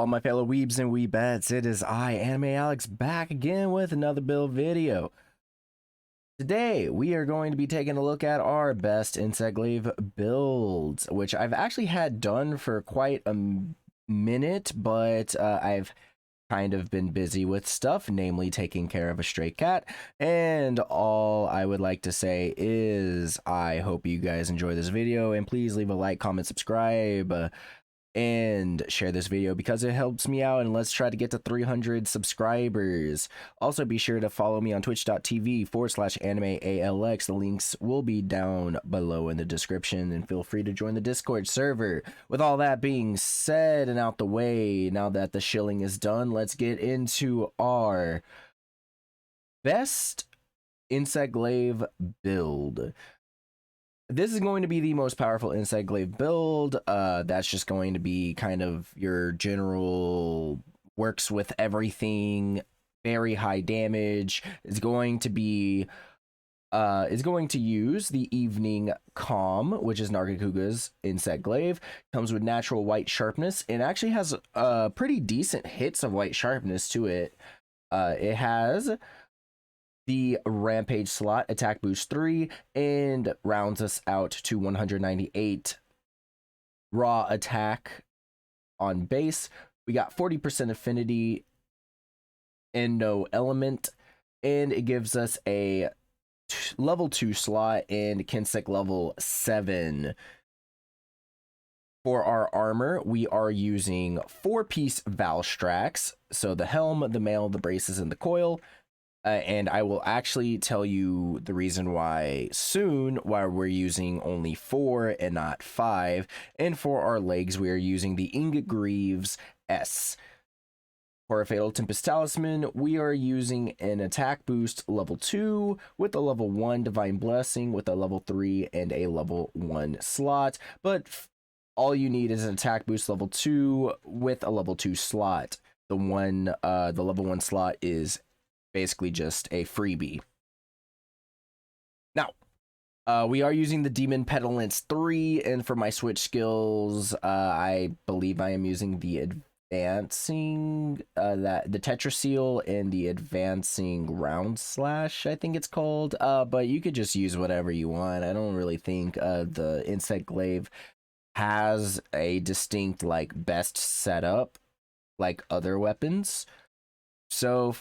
All my fellow weebs and weebettes, it is I, AnimeALX, back again with another build video. Today, we are going to be taking a look at our best insect glaive builds, which I've actually had done for quite a minute, but I've kind of been busy with stuff, namely taking care of a stray cat. And all I would like to say is I hope you guys enjoy this video, and please leave a like, comment, subscribe, and share this video because it helps me out, and let's try to get to 300 subscribers. Also, be sure to follow me on twitch.tv/AnimeALX. The links will be down below in the description, and feel free to join the Discord server. With all that being said and out the way, now that the shilling is done, let's get into our best insect glaive build. This is going to be the most powerful insect glaive build. That's just going to be kind of your general works with everything, very high damage. It's going to be is going to use the Evening Calm, which is Nargacuga's insect glaive. Comes with natural white sharpness and actually has pretty decent hits of white sharpness to it. It has the Rampage slot, attack boost 3, and rounds us out to 198 raw attack on base. We got 40% affinity and no element, and it gives us a level 2 slot and Kinsec level 7. For our armor, we are using 4-piece Valstrax, so the helm, the mail, the braces, and the coil. And I will actually tell you the reason why soon, why we're using only 4 and not 5. And for our legs, we are using the Ingot Greaves S. For a Fatal Tempest Talisman, we are using an attack boost level 2 with a level 1 Divine Blessing with a level 3 and a level 1 slot. But all you need is an attack boost level 2 with a level 2 slot. The level 1 slot is basically just a freebie. Now, we are using the Demon Petulance 3, and for my switch skills, I believe I am using the advancing, the Tetra Seal and the advancing round slash, I think it's called, but you could just use whatever you want. I don't really think the insect glaive has a distinct, like, best setup like other weapons. So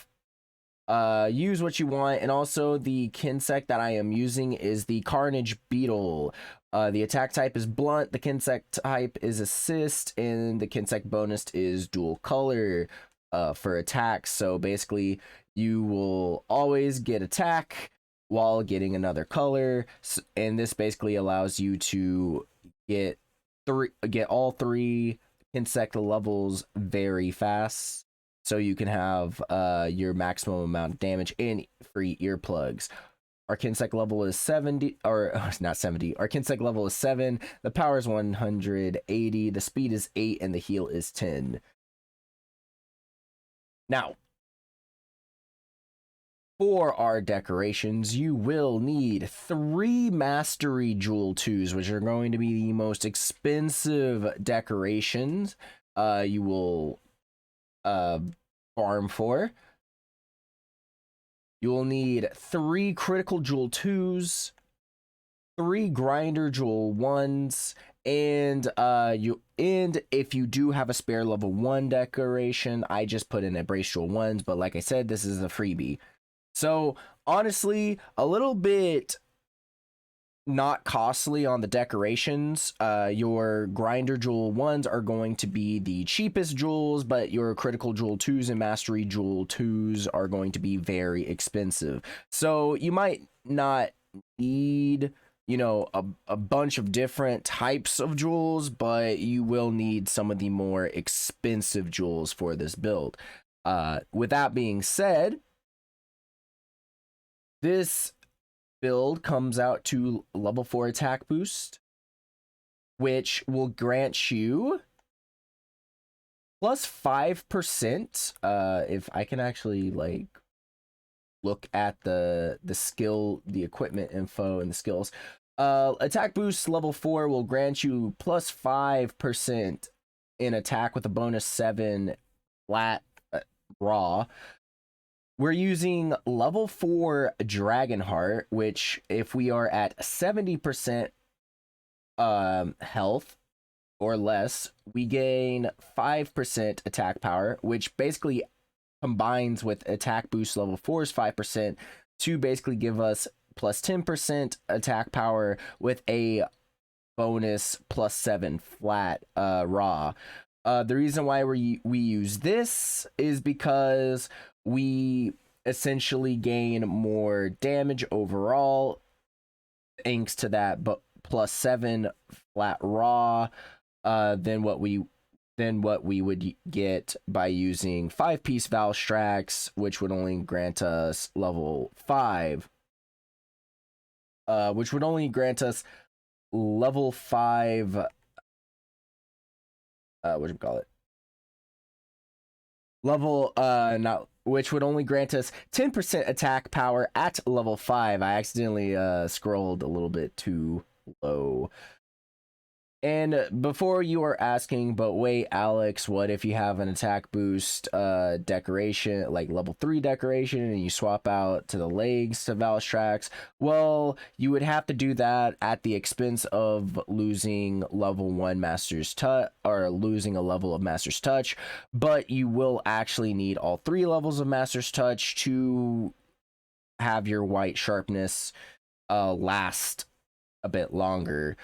use what you want. And also the Kinsec that I am using is the Carnage Beetle. The attack type is blunt, the Kinsec type is assist, and the Kinsec bonus is dual color for attacks. So basically you will always get attack while getting another color, and this basically allows you to get all 3 Kinsec levels very fast, so you can have your maximum amount of damage and free earplugs. Our Kinsec level is 70, or not 70, our Kinsec level is 7, the power is 180, the speed is 8, and the heal is 10. Now, for our decorations, you will need 3 Mastery Jewel 2s, which are going to be the most expensive decorations you will farm for. You will need 3 Critical Jewel 2s, 3 Grinder Jewel 1s, and if you do have a spare level 1 decoration, I just put in a Brace Jewel 1s, but like I said, this is a freebie. So honestly, a little bit not costly on the decorations. Your Grinder Jewel 1s are going to be the cheapest jewels, but your Critical Jewel 2s and Mastery Jewel 2s are going to be very expensive. So you might not need, you know, a bunch of different types of jewels, but you will need some of the more expensive jewels for this build. With that being said, this build comes out to level 4 attack boost, which will grant you plus 5%. If I can actually like look at the skill, the equipment info and the skills. Attack boost level 4 will grant you plus 5% in attack with a bonus 7 flat raw. We're using level 4 Dragonheart, which if we are at 70% health or less, we gain 5% attack power, which basically combines with attack boost level 4's 5% to basically give us plus 10% attack power with a bonus plus 7 flat raw. The reason why we use this is because we essentially gain more damage overall thanks to that, but plus 7 flat raw than what we would get by using 5-piece Valstrax, which would only grant us level 5. Which would only grant us level 5. What do you call it? Level not which would only grant us 10% attack power at level 5. I accidentally scrolled a little bit too low. And before you are asking, but wait, Alex, what if you have an attack boost decoration, like level 3 decoration, and you swap out to the legs to Valstrax? Well, you would have to do that at the expense of losing level 1 Master's Touch, or losing a level of Master's Touch, but you will actually need all 3 levels of Master's Touch to have your white sharpness last a bit longer.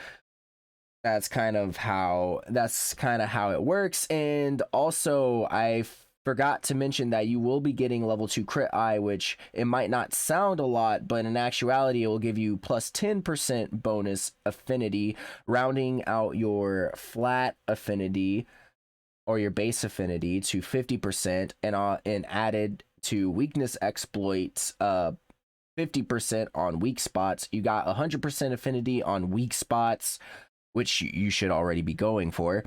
That's kind of how it works. And also, I forgot to mention that you will be getting level 2 crit eye, which it might not sound a lot, but in actuality it will give you plus 10% bonus affinity, rounding out your flat affinity or your base affinity to 50%, and added to weakness exploits 50% on weak spots. You got 100% affinity on weak spots, which you should already be going for.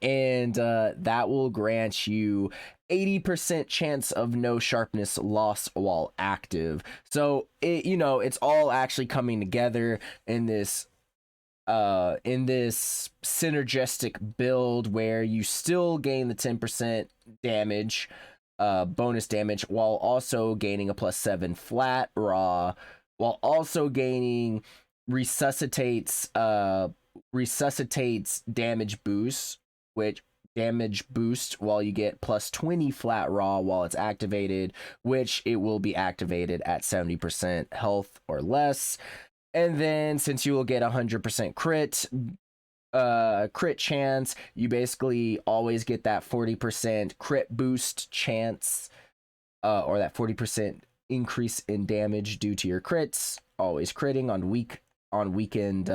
And that will grant you 80% chance of no sharpness loss while active. So it's all actually coming together in this synergistic build where you still gain the 10% damage, bonus damage, while also gaining a plus 7 flat raw, while also gaining resuscitates damage boost, while you get plus 20 flat raw while it's activated, which it will be activated at 70% health or less. And then since you will get 100% crit chance, you basically always get that 40% crit boost chance, or that 40% increase in damage due to your crits, always critting on weakened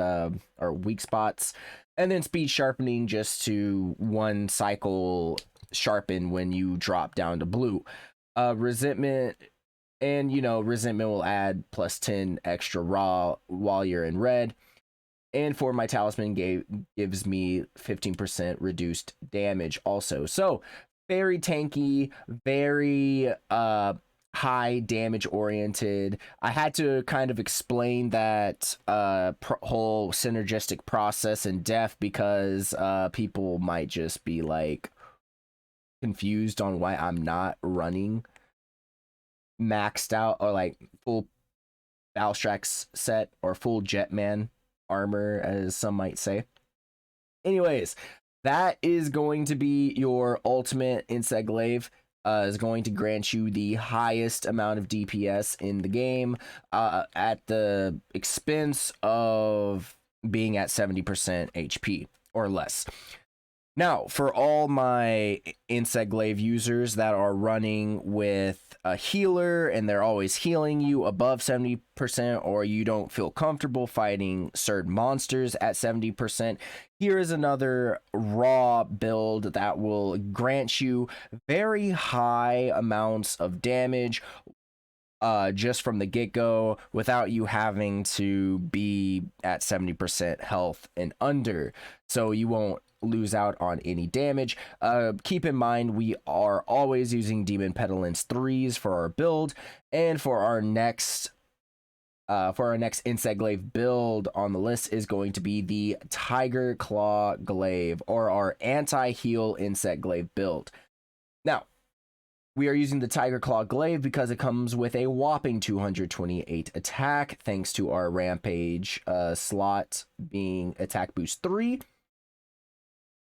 or weak spots. And then speed sharpening, just to 1 cycle sharpen when you drop down to blue. Resentment will add plus 10 extra raw while you're in red. And for my talisman, gives me 15% reduced damage also. So very tanky, very high damage oriented. I had to kind of explain that whole synergistic process in depth because people might just be like confused on why I'm not running maxed out or like full Valstrax set or full Jetman armor, as some might say. Anyways, that is going to be your ultimate Insect Glaive. Is going to grant you the highest amount of DPS in the game at the expense of being at 70% HP or less. Now, for all my Insect Glaive users that are running with a healer and they're always healing you above 70%, or you don't feel comfortable fighting certain monsters at 70%, here is another raw build that will grant you very high amounts of damage just from the get-go without you having to be at 70% health and under, so you won't lose out on any damage. Keep in mind, we are always using Demon Petulance 3s for our build, and for our next for our next Insect Glaive build on the list is going to be the Tiger Claw Glaive, or our anti-heal Insect Glaive build. Now, we are using the Tiger Claw Glaive because it comes with a whopping 228 attack, thanks to our Rampage slot being attack boost 3.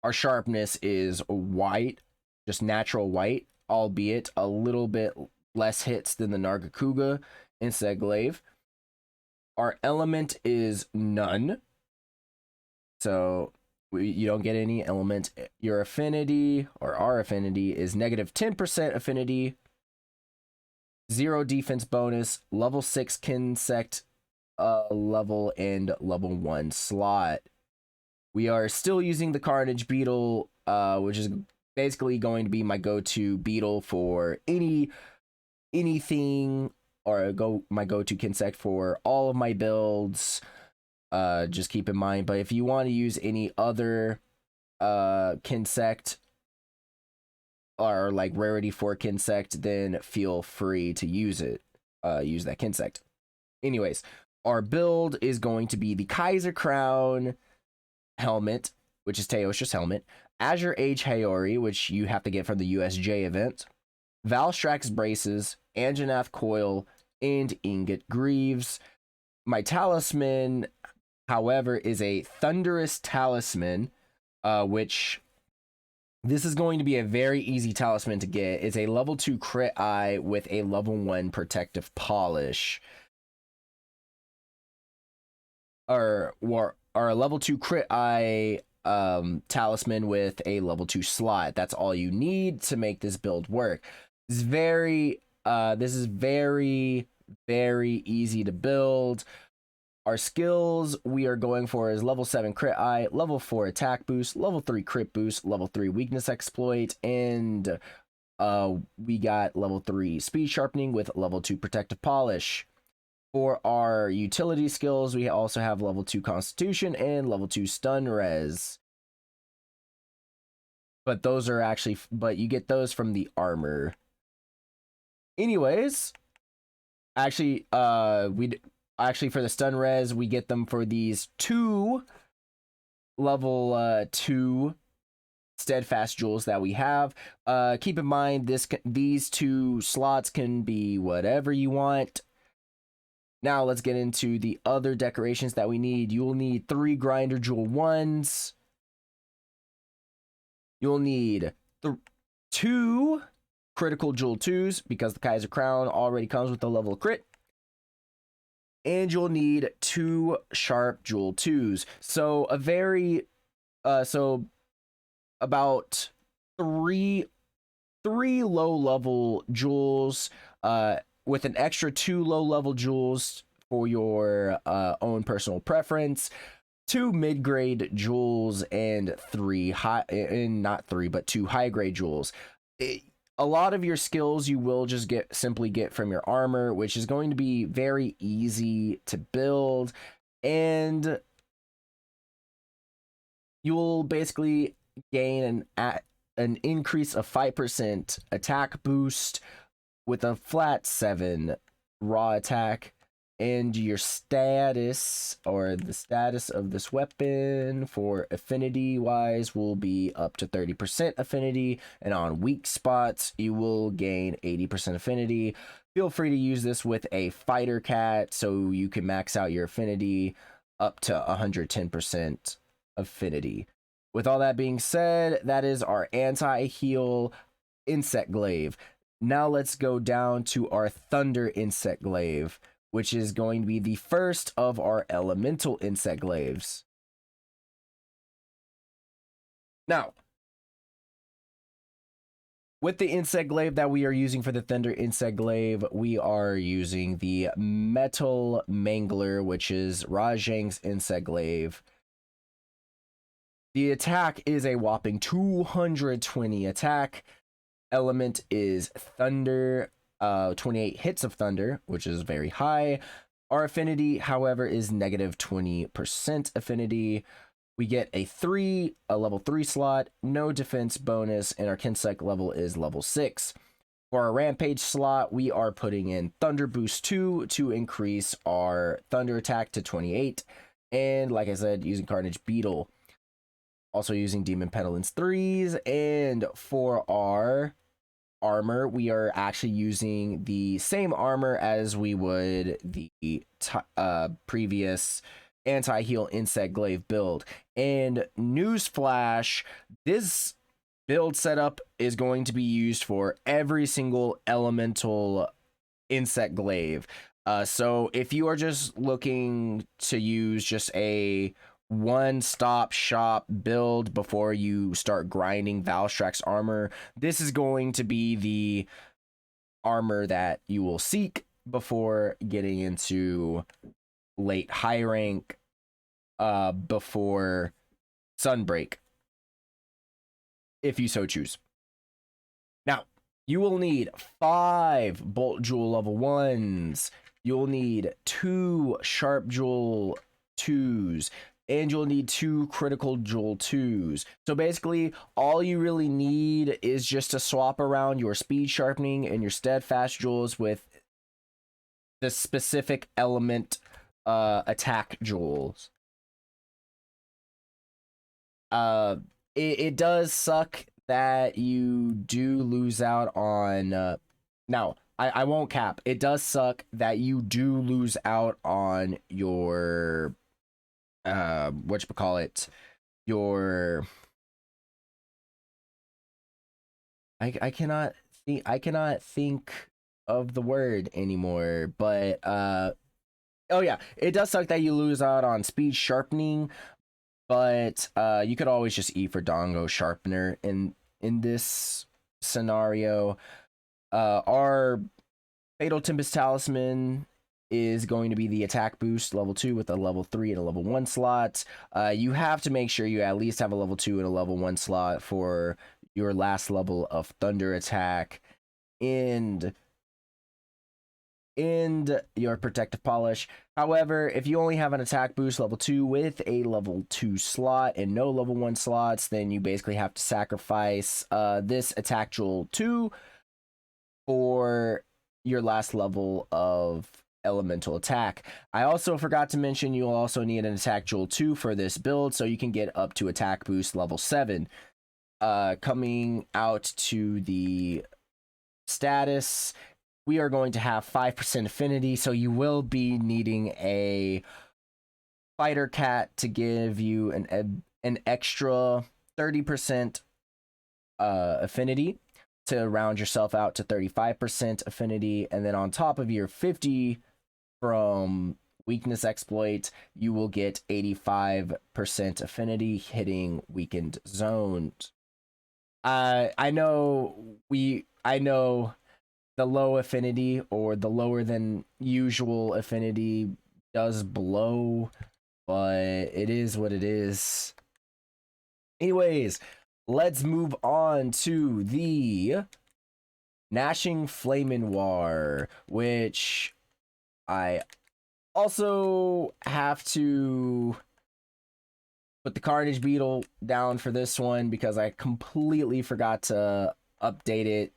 Our sharpness is white, just natural white, albeit a little bit less hits than the Nargacuga Insect Glaive. Our element is none, so you don't get any element. Your affinity, or our affinity, is negative 10% affinity, 0 defense bonus, level 6 Kinsect level, and level 1 slot. We are still using the Carnage Beetle, which is basically going to be my go-to beetle for anything, or my go-to Kinsect for all of my builds. Just keep in mind, but if you want to use any other Kinsect, or like rarity 4 Kinsect, then feel free to use it. Use that Kinsect. Anyways, our build is going to be the Kaiser Crown helmet, which is Teosha's helmet, Azure Age Haori, which you have to get from the USJ event, Valstrax braces, Anjanath coil, and Ingot Greaves. My talisman, however, is a Thunderous Talisman, which this is going to be a very easy talisman to get. It's a level 2 crit eye with a level 1 protective polish. Or a level 2 crit eye talisman with a level 2 slot. That's all you need to make this build work. This is very, very easy to build. Our skills we are going for is level 7 crit eye, level 4 attack boost, level 3 crit boost, level 3 weakness exploit, and we got level 3 speed sharpening with level 2 protective polish. For our utility skills, we also have level 2 constitution and level 2 stun res. But those are actually, but you get those from the armor. Anyways, actually, for the stun res, we get them for these 2 level 2 steadfast jewels that we have. Keep in mind, these 2 slots can be whatever you want. Now let's get into the other decorations that we need. You'll need 3 grinder jewel 1s. You'll need 2 critical jewel 2s, because the Kaiser Crown already comes with a level crit. And you'll need 2 sharp jewel 2s. So about 3 low level jewels, with an extra 2 low level jewels for your own personal preference, 2 mid grade jewels, and 2 high grade jewels. A lot of your skills you will just simply get from your armor, which is going to be very easy to build, and you will basically gain an increase of 5% attack boost with a flat 7 raw attack, and your status, or the status of this weapon for affinity wise, will be up to 30% affinity, and on weak spots you will gain 80% affinity. Feel free to use this with a fighter cat so you can max out your affinity up to 110% affinity. With all that being said, that is our anti-heal Insect Glaive. Now let's go down to our Thunder Insect Glaive, which is going to be the first of our elemental insect glaives. Now, with the insect glaive that we are using for the Thunder Insect Glaive, we are using the Metal Mangler, which is Rajang's insect glaive. The attack is a whopping 220 attack. Element is Thunder. 28 hits of thunder, which is very high. Our affinity, however, is negative 20% affinity. We get a level 3 slot, no defense bonus, and our Kinsect level is level 6. For our Rampage slot, we are putting in Thunder Boost 2 to increase our Thunder attack to 28. And like I said, using Carnage Beetle. Also using Demon Petulance 3s. And for our armor, we are actually using the same armor as we would the previous anti-heal insect glaive build. And newsflash, this build setup is going to be used for every single elemental insect glaive. So if you are just looking to use just a one-stop shop build before you start grinding Valstrak's armor, this is going to be the armor that you will seek before getting into late high rank, before Sunbreak, if you so choose. Now, you will need 5 Bolt Jewel level 1s, you'll need 2 Sharp Jewel 2s, and you'll need 2 Critical Jewel 2s. So basically, all you really need is just to swap around your Speed Sharpening and your Steadfast Jewels with the specific element attack jewels. It does suck that you do lose out on now I won't cap, it does suck that you do lose out on your whatchamacallit, your I cannot think of the word anymore, but oh yeah, it does suck that you lose out on speed sharpening, but you could always just eat for Dongo Sharpener in this scenario. Our Fatal Tempest Talisman is going to be the attack boost level 2 with a level 3 and a level 1 slot. You have to make sure you at least have a level 2 and a level 1 slot for your last level of thunder attack and your protective polish. However, if you only have an attack boost level 2 with a level 2 slot and no level 1 slots, then you basically have to sacrifice this attack jewel 2 for your last level of elemental attack. I also forgot to mention you'll also need an attack jewel 2 for this build, so you can get up to attack boost level 7. Coming out to the status, we are going to have 5% affinity, so you will be needing a fighter cat to give you an extra 30% affinity to round yourself out to 35% affinity, and then on top of your 50 from weakness exploit, you will get 85% affinity hitting weakened zones. I know the low affinity or the lower than usual affinity does blow, but it is what it is. Anyways, let's move on to the Gnashing Flamenoir, which I also have to put the Carnage Beetle down for this one because I completely forgot to update it.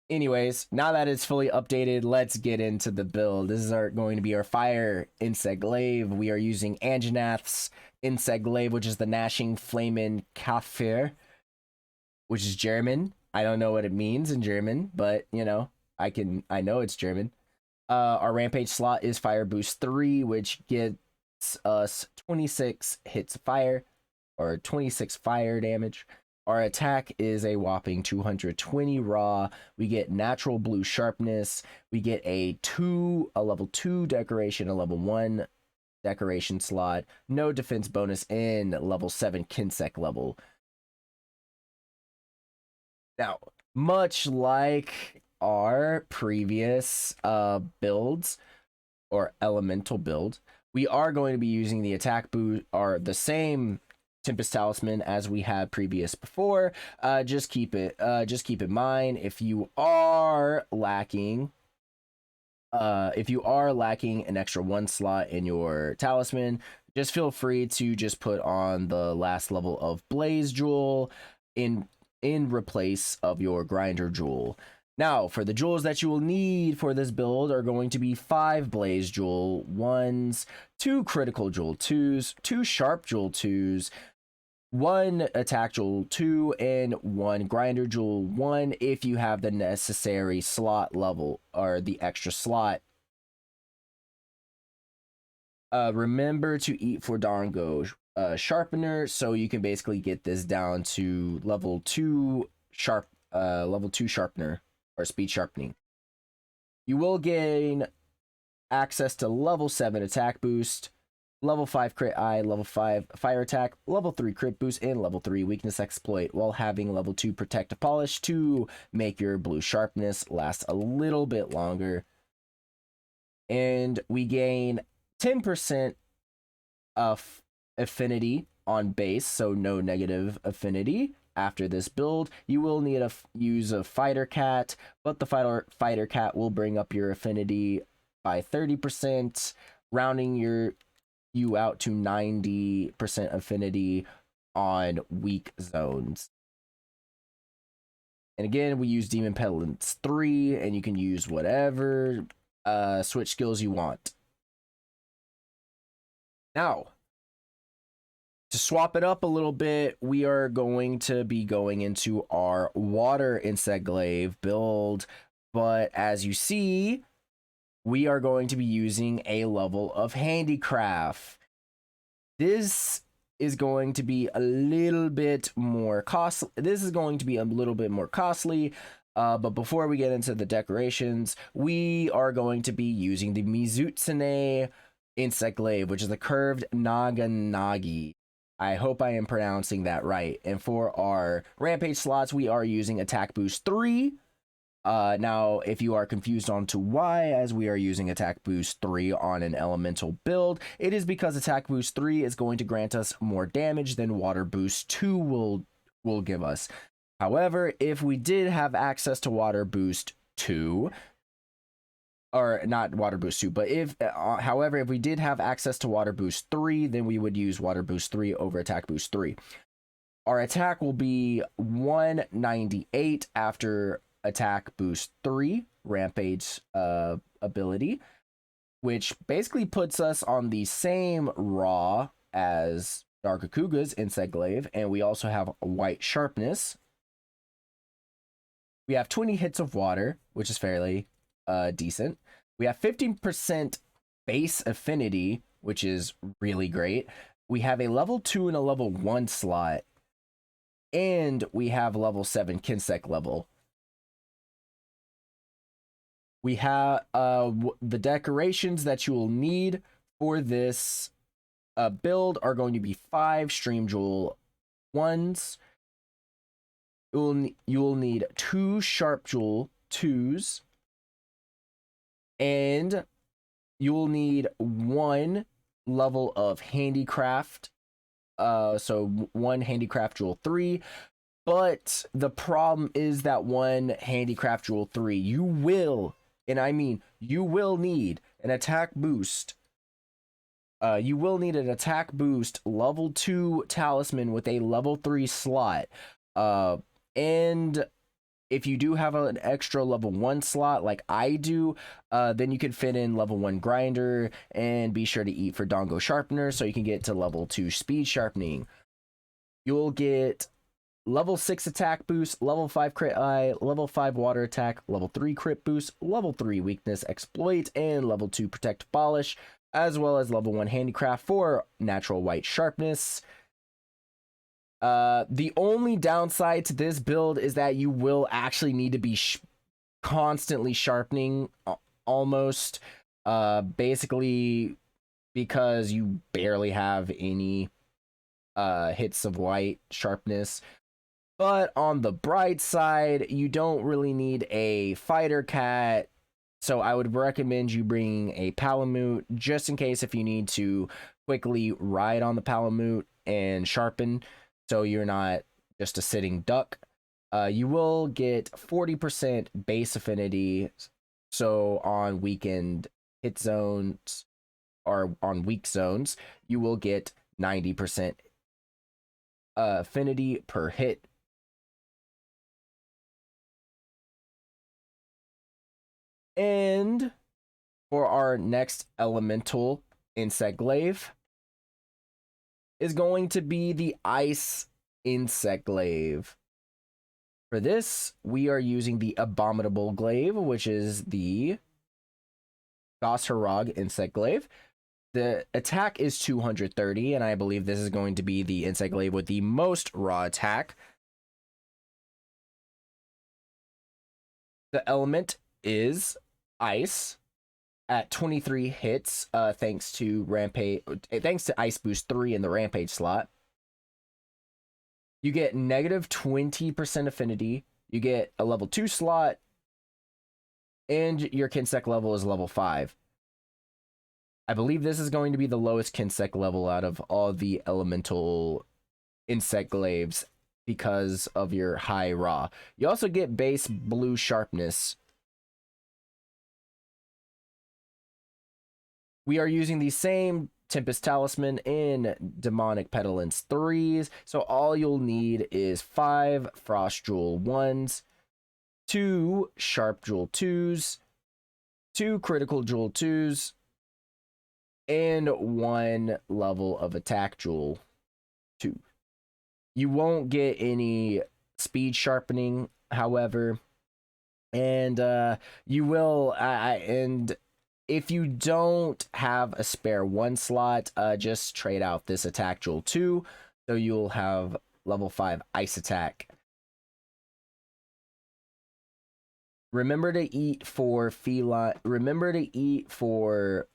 Anyways, now that it's fully updated, let's get into the build. This is going to be our Fire Insect Glaive. We are using Anjanath's Insect Glaive, which is the Gnashing Flamen Kafir, which is German. I don't know what it means in German, but you know, I know it's German. Our Rampage slot is Fire Boost 3, which gets us 26 hits of fire, or 26 fire damage. Our attack is a whopping 220 raw. We get natural blue sharpness. We get a level 2 decoration, a level 1 decoration slot. No defense bonus in level 7 Kinsec level. Now, much like our previous builds or elemental build, we are going to be using the attack boost or the same Tempest Talisman as we had before. Just keep in mind if you are lacking an extra 1 slot in your talisman, just feel free to just put on the last level of Blaze Jewel. In in replace of your grinder jewel. Now, for the jewels that you will need for this build are going to be 5 blaze jewel 1s, 2 critical jewel 2s, 2 sharp jewel 2s, 1 attack jewel 2, and 1 grinder jewel 1 if you have the necessary slot level or the extra slot. Remember to eat for Dango sharpener, so you can basically get this down to level 2 sharpener or speed sharpening. You will gain access to level 7 attack boost, level 5 crit eye, level 5 fire attack, level 3 crit boost, and level 3 weakness exploit, while having level 2 protective polish to make your blue sharpness last a little bit longer. And we gain 10% of affinity on base, so no negative affinity. After this build, you will need to use a fighter cat, but the fighter cat will bring up your affinity by 30%, rounding you out to 90% affinity on weak zones. And again, we use Demon Petulance 3, and you can use whatever switch skills you want. Now, to swap it up a little bit, we are going to be going into our water insect glaive build, but as you see, we are going to be using a level of handicraft. This is going to be a little bit more costly. But before we get into the decorations, we are going to be using the Mizutsune insect glaive, which is the curved Naganagi. I hope I am pronouncing that right. And for our Rampage slots, we are using Attack Boost 3. Now, if you are confused on to why, as we are using Attack Boost 3 on an elemental build, it is because Attack Boost 3 is going to grant us more damage than Water Boost 2 will give us. However, if we did have access to Water Boost 2, or not Water Boost 2, but however, if we did have access to Water Boost 3, then we would use Water Boost 3 over Attack Boost 3. Our attack will be 198 after Attack Boost 3, Rampage ability, which basically puts us on the same raw as Darkakuga's Insect Glaive, and we also have White Sharpness. We have 20 hits of water, which is fairly decent. We have 15% base affinity, which is really great. We have a level 2 and a level 1 slot, and we have level 7 Kinsec level. We have the decorations that you will need for this build are going to be 5 Stream Jewel 1s. You will need 2 Sharp Jewel 2s. And you will need 1 level of Handicraft. So 1 Handicraft Jewel 3. But the problem is that 1 Handicraft Jewel 3, you will, and I mean you will need an attack boost. You will need an attack boost level 2 talisman with a level 3 slot. And if you do have an extra level 1 slot like I do, then you can fit in level 1 grinder and be sure to eat for Dango sharpener so you can get to level 2 speed sharpening. You'll get level 6 attack boost, level 5 crit eye, level 5 water attack, level 3 crit boost, level 3 weakness exploit, and level 2 protective polish, as well as level 1 handicraft for natural white sharpness. The only downside to this build is that you will actually need to be constantly sharpening almost, basically because you barely have any hits of white sharpness. But on the bright side, you don't really need a fighter cat, so I would recommend you bringing a Palamute just in case if you need to quickly ride on the Palamute and sharpen, so you're not just a sitting duck. You will get 40% base affinity, so on weakened hit zones or on weak zones, you will get 90% affinity per hit. And for our next elemental insect glaive is going to be the ice insect glaive. For this, we are using the abominable glaive, which is the Gosharog insect glaive. The attack is 230, and I believe this is going to be the insect glaive with the most raw attack. The element is ice at 23 hits, thanks to Ice Boost 3 in the Rampage slot. You get negative 20% affinity. You get a level 2 slot, and your Kinsec level is level 5. I believe this is going to be the lowest Kinsec level out of all the elemental insect glaives because of your high raw. You also get base blue sharpness. We are using the same Tempest Talisman in Demonic Petulance 3s, so all you'll need is 5 Frost Jewel 1s, 2 Sharp Jewel 2s, 2 Critical Jewel 2s, and 1 level of Attack Jewel 2. You won't get any speed sharpening, however, and you will, and if you don't have a spare 1 slot, just trade out this Attack Jewel 2, so you'll have level 5 Ice Attack. Remember to eat for feline. Remember to eat for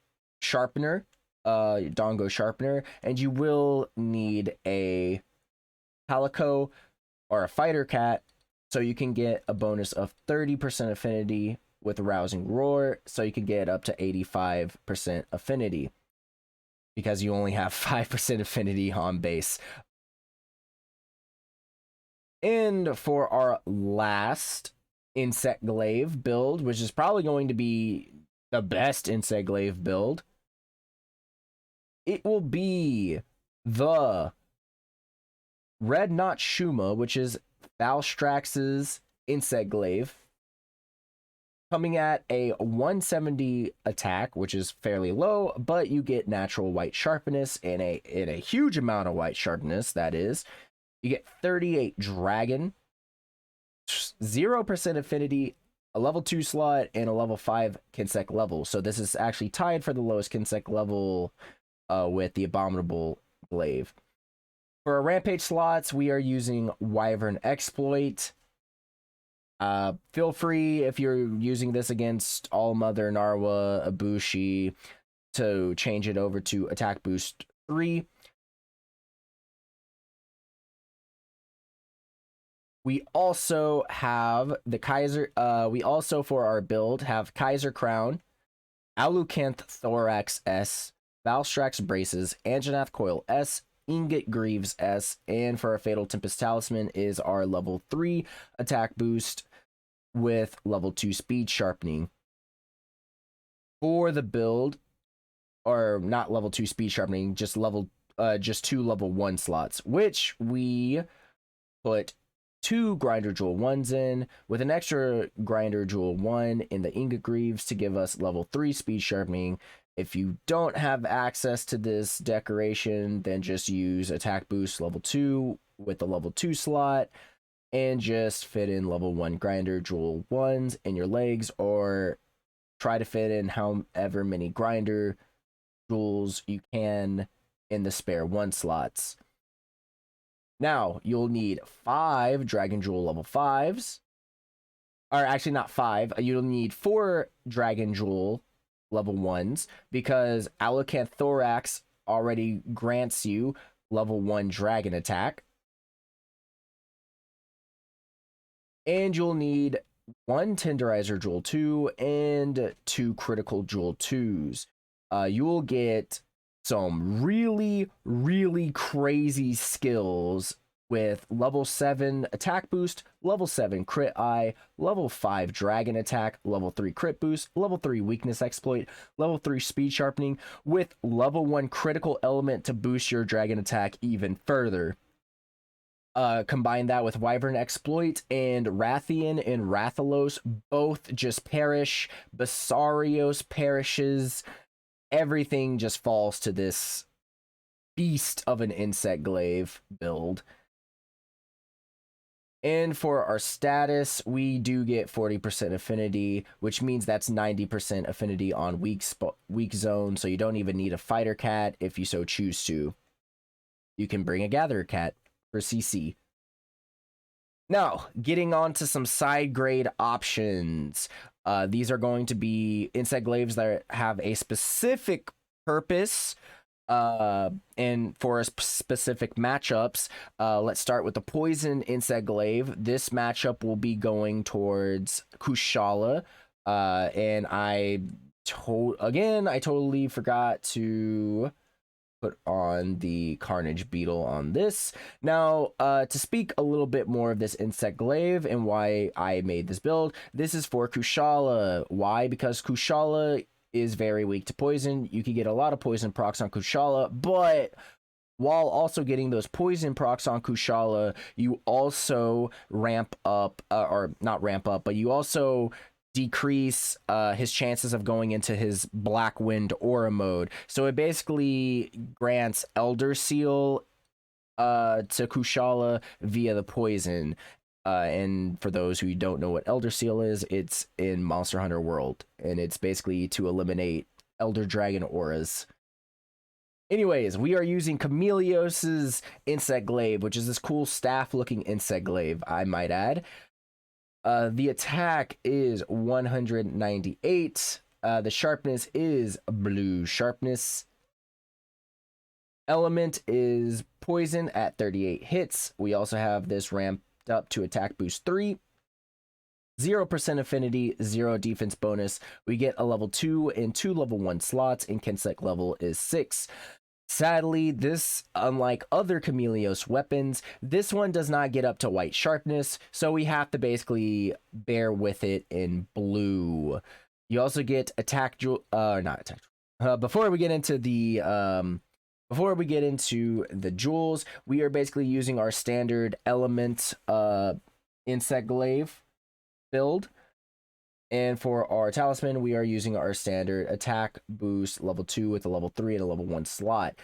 Sharpener, Dongo Sharpener, and you will need a Calico or a Fighter Cat, so you can get a bonus of 30% affinity with Rousing Roar, so you can get up to 85% affinity because you only have 5% affinity on base. And for our last Insect Glaive build, which is probably going to be the best Insect Glaive build, it will be the Red Knot Shuma, which is Valstrax's Insect Glaive, coming at a 170 attack, which is fairly low, but you get natural white sharpness and a huge amount of white sharpness. That is, you get 38 dragon, 0% affinity, a level 2 slot, and a level 5 Kinsec level. So this is actually tied for the lowest Kinsec level with the Abominable Glaive. For our Rampage slots, we are using Wyvern Exploit. Feel free, if you're using this against All Mother, Narwa, Ibushi, to change it over to Attack Boost 3. We also have the Kaiser, we also, for our build, have Kaiser Crown, Alucanth Thorax S, Valstrax Braces, Anjanath Coil S, Ingot Greaves S, and for our Fatal Tempest Talisman is our level 3 attack boost with level 2 speed sharpening. For the build, or not level 2 speed sharpening, just 2 level 1 slots, which we put 2 Grinder Jewel 1s in, with an extra Grinder Jewel 1 in the Ingot Greaves to give us level 3 speed sharpening. If you don't have access to this decoration, then just use Attack Boost level 2 with the level 2 slot, and just fit in level 1 Grinder Jewel 1s in your legs, or try to fit in however many Grinder Jewels you can in the spare 1 slots. Now, you'll need 5 Dragon Jewel level 5s. Or actually, not 5. You'll need 4 Dragon Jewel level 1s, because Alucanth Thorax already grants you level 1 Dragon attack. And you'll need 1 Tenderizer Jewel 2 and 2 Critical Jewel 2s. You will get some really, really crazy skills with level 7 attack boost, level 7 crit eye, level 5 dragon attack, level 3 crit boost, level 3 weakness exploit, level 3 speed sharpening, with level 1 critical element to boost your dragon attack even further. Combine that with Wyvern Exploit, and Rathian and Rathalos both just perish. Basarios perishes. Everything just falls to this beast of an Insect Glaive build. And for our status, we do get 40% affinity, which means that's 90% affinity on weak zone, so you don't even need a fighter cat if you so choose to. You can bring a gatherer cat for CC. Now, getting on to some side grade options. These are going to be Insect Glaives that have a specific purpose and for a specific matchups. Let's start with the Poison Insect Glaive. This matchup will be going towards Kushala, and I totally forgot to put on the Carnage Beetle on this. Now, to speak a little bit more of this Insect Glaive and why I made this build, this is for Kushala. Why? Because Kushala is very weak to poison. You can get a lot of poison procs on Kushala, but while also getting those poison procs on Kushala, you also ramp up, or not ramp up, but you also decrease his chances of going into his Black Wind aura mode. So it basically grants Elder Seal to Kushala via the poison. And for those who don't know what Elder Seal is, it's in Monster Hunter World, and it's basically to eliminate Elder Dragon auras. Anyways, we are using Chameleos's Insect Glaive, which is this cool staff-looking Insect Glaive, I might add. The attack is 198. The sharpness is blue sharpness. Element is poison at 38 hits. We also have this ramped up to attack boost 3. 0% affinity, 0 defense bonus. We get a level 2 and 2 level 1 slots, and Kinsec level is 6. Sadly, this, unlike other Chameleos weapons, this one does not get up to white sharpness, so we have to basically bear with it in blue. You also get attack jewel, not attack. Before we get into the jewels, we are basically using our standard element Insect Glaive build. And for our talisman, we are using our standard attack boost level 2 with a level 3 and a level 1 slot.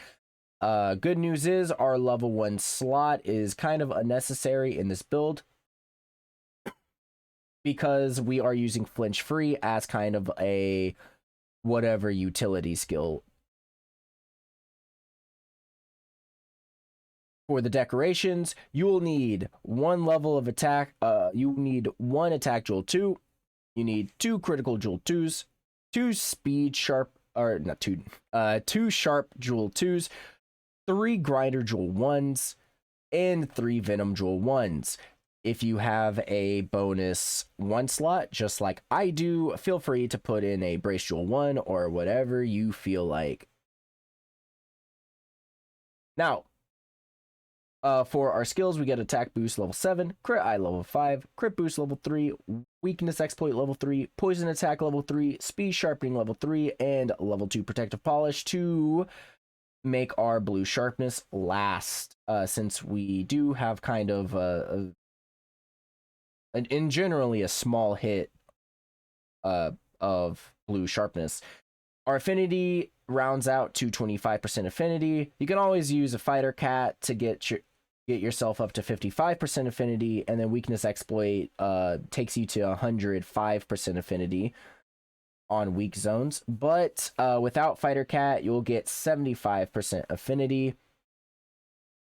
Good news is our level 1 slot is kind of unnecessary in this build because we are using flinch free as kind of a whatever utility skill. For the decorations, you will need 1 level of attack. You need 1 attack jewel 2. You need 2 critical jewel 2s, 2 speed sharp, or not 2, 2 sharp jewel 2s, 3 grinder jewel 1s, and 3 venom jewel 1s. If you have a bonus 1 slot, just like I do, feel free to put in a brace jewel 1 or whatever you feel like. Now, for our skills, we get attack boost level 7, crit eye level 5, crit boost level 3, weakness exploit level 3, poison attack level 3, speed sharpening level 3, and level 2 protective polish to make our blue sharpness last, since we do have kind of in generally a small hit of blue sharpness. Our affinity rounds out to 25% affinity. You can always use a fighter cat to get yourself up to 55% affinity, and then weakness exploit takes you to 105% affinity on weak zones. But without fighter cat, you'll get 75% affinity.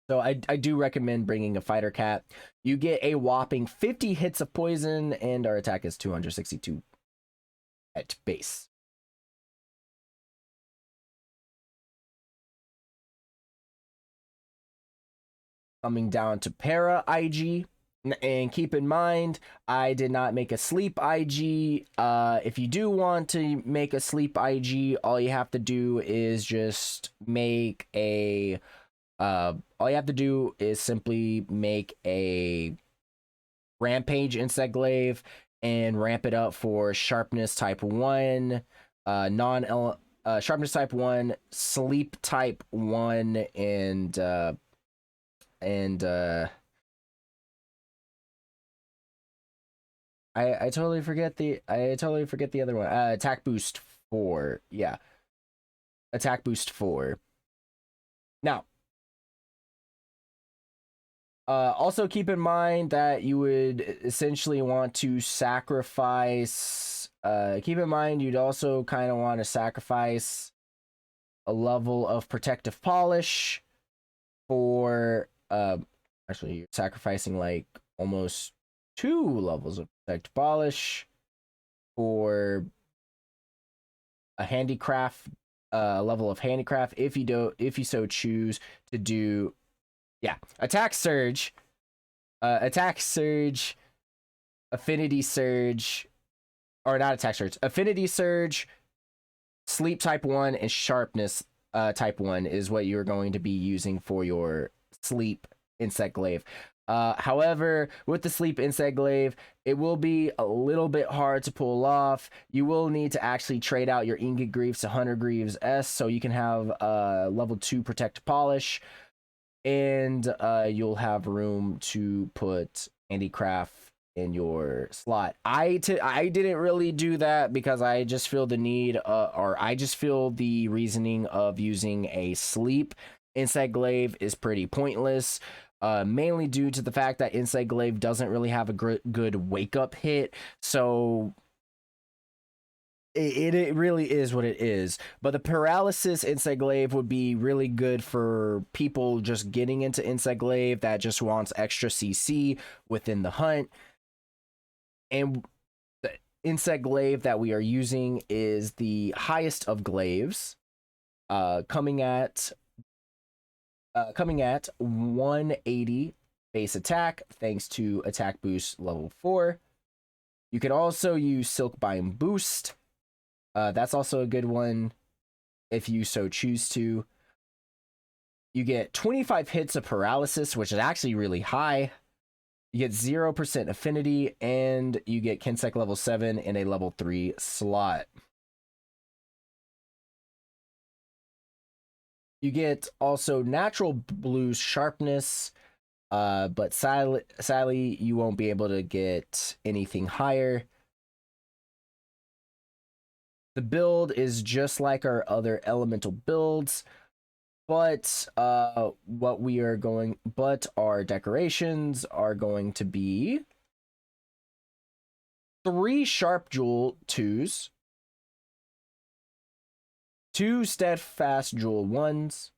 So I do recommend bringing a fighter cat. You get a whopping 50 hits of poison, and our attack is 262 at base. Coming down to para IG, and keep in mind, I did not make a sleep IG. If you do want to make a sleep IG, all you have to do is just make a all you have to do is simply make a Rampage Insect Glaive and ramp it up for sharpness type 1, sharpness type 1, sleep type 1, and I totally forget the other one. Attack boost 4. Yeah. Attack boost 4. Now, also keep in mind that you would essentially want to sacrifice. Keep in mind you'd also kind of want to sacrifice a level of protective polish for. Actually, you're sacrificing like almost 2 levels of protective polish for a handicraft, level of handicraft if you so choose to do. Yeah, attack surge, affinity surge, or not attack surge, affinity surge, sleep type 1, and sharpness type 1 is what you're going to be using for your sleep insect glaive. However, with the sleep insect glaive, it will be a little bit hard to pull off. You will need to actually trade out your ingot greaves to hunter greaves S so you can have level 2 protect polish, and you'll have room to put handicraft in your slot. I didn't really do that because I just feel the need, or I just feel the reasoning of using a sleep insect glaive is pretty pointless. Mainly due to the fact that insect glaive doesn't really have a good wake up hit, so it really is what it is. But the paralysis insect glaive would be really good for people just getting into insect glaive that just wants extra CC within the hunt. And the insect glaive that we are using is the highest of glaives, coming at 180 base attack thanks to attack boost level 4. You can also use Silkbind boost. That's also a good one if you so choose to. You get 25 hits of paralysis, which is actually really high. You get 0% affinity, and you get Kinsec level 7 in a level 3 slot. You get also natural blue sharpness, but sadly, you won't be able to get anything higher. The build is just like our other elemental builds, but our decorations are going to be 3 sharp jewel 2s, 2 steadfast jewel 1s,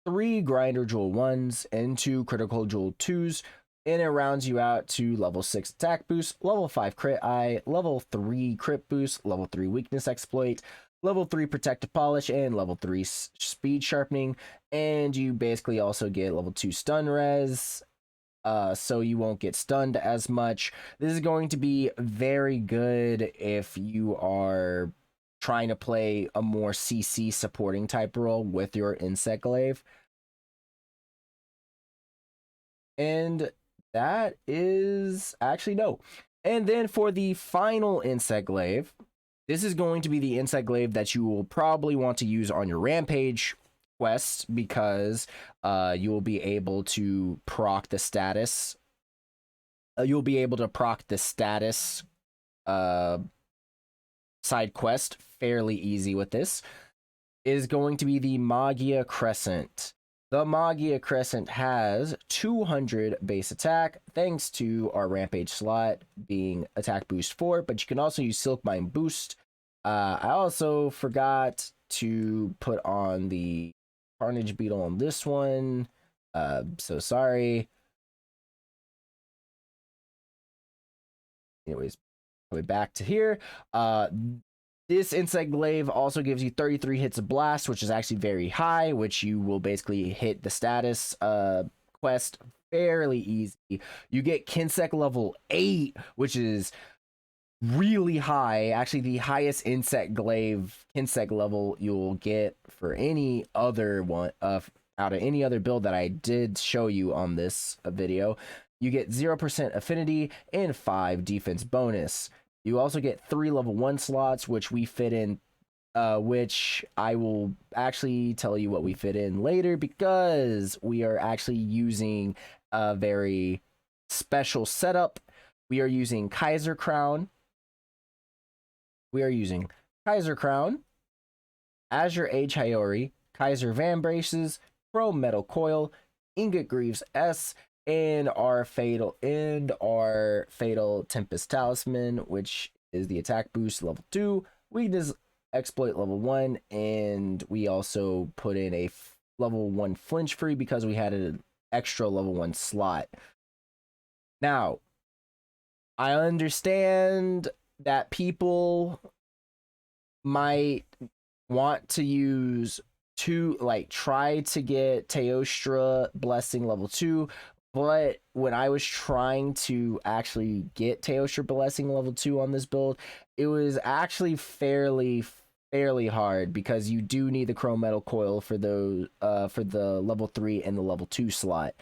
3 grinder jewel 1s, and 2 critical jewel 2s, and it rounds you out to level 6 attack boost, level 5 crit eye, level 3 crit boost, level 3 weakness exploit, level 3 protective polish, and level 3 speed sharpening. And you basically also get level 2 stun res, so you won't get stunned as much. This is going to be very good if you are trying to play a more CC supporting type role with your insect glaive. And that is actually no. And then for the final insect glaive, this is going to be the insect glaive that you will probably want to use on your Rampage quest, because you will be able to proc the status. You'll be able to proc the status side quest fairly easy with this. Is going to be the Magia Crescent. The Magia Crescent has 200 base attack thanks to our Rampage slot being attack boost 4, but you can also use Silkbind boost. I also forgot to put on the Carnage Beetle on this one, so sorry. Anyways, going back to here. This insect glaive also gives you 33 hits of blast, which is actually very high, which you will basically hit the status quest fairly easy. You get Kinsec level 8, which is really high. Actually, the highest insect glaive Kinsec level you'll get for any other one out of any other build that I did show you on this video. You get 0% affinity and 5 defense bonus. You also get 3 level 1 slots, which we fit in, which I will actually tell you what we fit in later, because we are actually using a very special setup We are using Kaiser Crown. We are using Kaiser Crown, Azure Age Hiyori, Kaiser Van Braces, Chrome Metal Coil, Ingot Greaves S, and our fatal Tempest Talisman, which is the attack boost level 2, weakness exploit level 1, and we also put in a level 1 flinch free because we had an extra level 1 slot. Now, I understand that people might want to use try to get Teostra Blessing level 2, but when I was trying to actually get Teostra Blessing level 2 on this build, it was actually fairly hard because you do need the Chrome Metal Coil for those for the level 3 and the level 2 slot.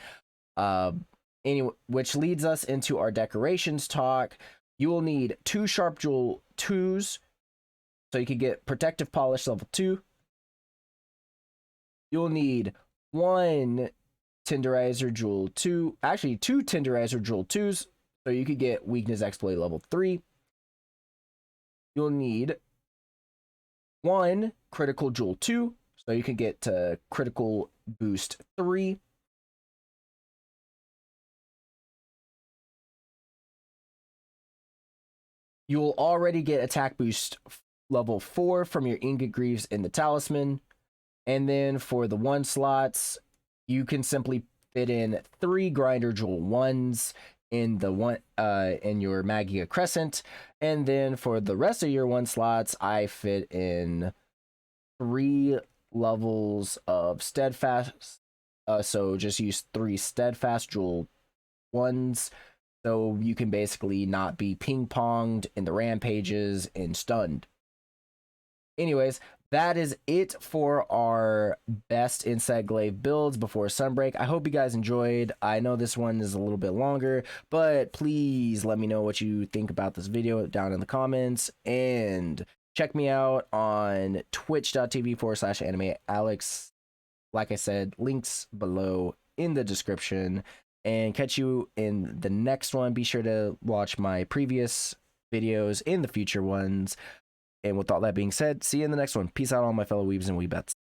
Anyway, which leads us into our decorations talk. You will need 2 Sharp Jewel 2s, so you can get Protective Polish level 2. You'll need 1 Tenderizer Jewel 2, actually 2 Tenderizer Jewel 2s, so you could get Weakness Exploit level 3. You'll need 1 Critical Jewel 2, so you can get Critical Boost 3. You'll already get Attack Boost level 4 from your Ingot Greaves in the Talisman. And then for the 1 slots, you can simply fit in 3 Grinder Jewel 1s in in your Magia Crescent. And then for the rest of your 1 slots, I fit in 3 levels of Steadfast. So just use 3 Steadfast Jewel 1s. So you can basically not be ping-ponged in the rampages and stunned. Anyways, that is it for our best Insect Glaive builds before Sunbreak. I hope you guys enjoyed. I know this one is a little bit longer, but please let me know what you think about this video down in the comments. And check me out on twitch.tv/AnimeALX. Like I said, links below in the description. And catch you in the next one. Be sure to watch my previous videos and the future ones. And with all that being said, see you in the next one. Peace out, all my fellow weebs and weebettes.